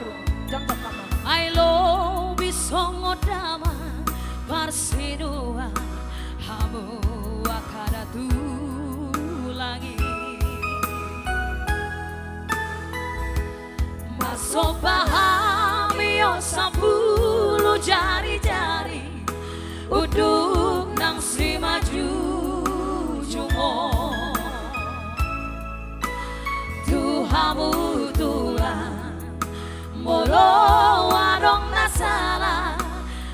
Amor, jangan kamu. I love bisongo dama parsidua hamu akadatu lagi masuk pahami yo 10 jari-jari uduk nang si maju jumo Tuhamu Tuhan molo warong nasala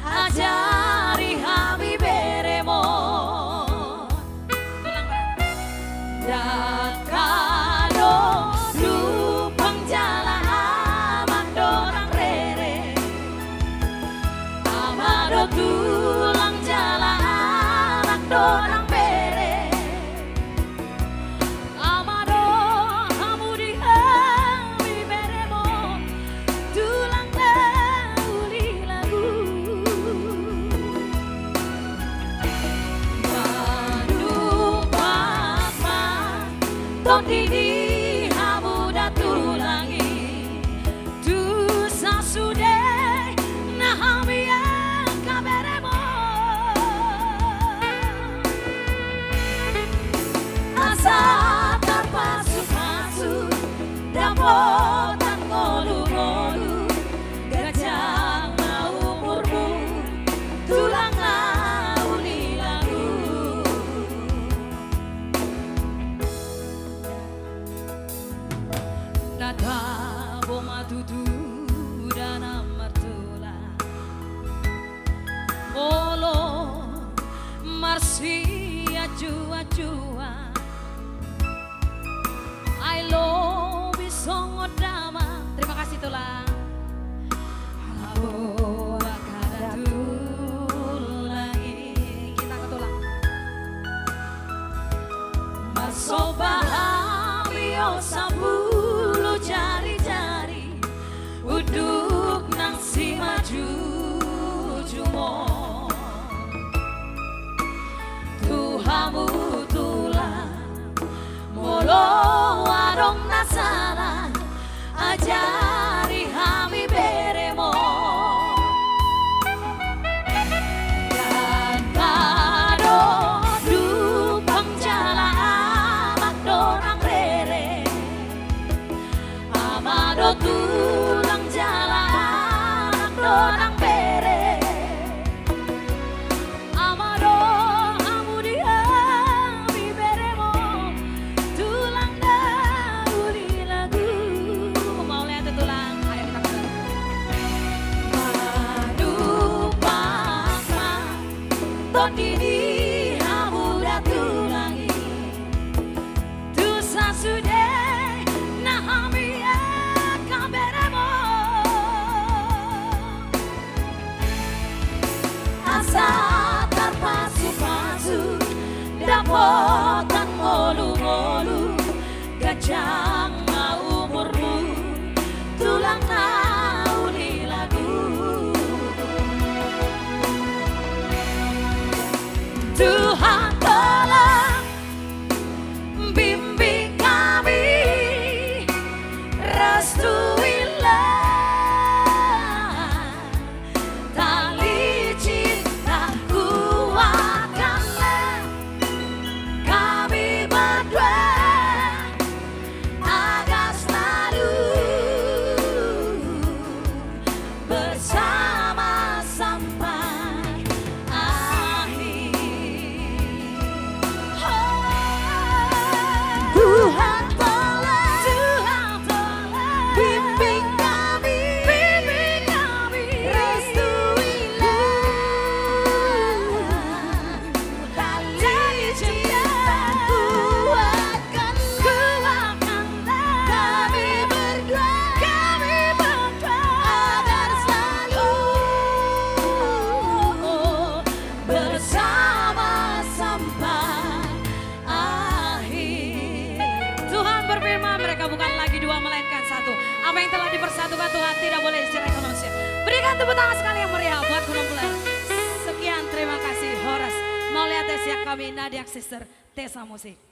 ajari kami beremo dakado dupang jala aman dorang rere amado tulang jala anak dorang bere amado kamu di kami beremo tulang dauli lagu Tondini hamu datulangi Dusa sudah nahami yang kaberemo Asa terpasu-pasu dapotan ngolu-ngolu Gajah mau umurmu tulang lauli lagu Nada boma dudu dan amartula Molo marsia jua-jua I love bisongo dama. Terima kasih tulang Abo akadatu lagi kita ke tulang Masobahami yo 10 jari-jari uduk nang si maju jumo Tuhamu tulang molo warong nasala ajari kami beremo dan kado dupang jala amat dorang rere amado tulang jala anak dorang bere amado kamu di kami beremo tulang dauli lagu mau lihat tulang ayo kita madu pakma tondini kamu datulangi dosa sudah nahami kaberemo asa terpasu-pasu dapotan ngolu-ngolu gajah mau umurmu tulang nauli lagu Tuhan tolong bimbing kami restuilah tali cinta kuatkanlah kami berdua agar selalu bersama sampai akhir. Tuhan tolong bimbing kami restuilah tali cinta kuatkanlah kami berdua agar selalu bersama sampai akhir. Tuhan berfirman mereka bukan lagi dua melainkan satu. Apa yang telah dipersatukan Tuhan tidak boleh dicerai manusia. Berikan tepuk tangan sekali yang meriah buat Gunung Bulan. Sekian terima kasih Horas. Mau lihat siap kami Nadia Sister Tessa Musik.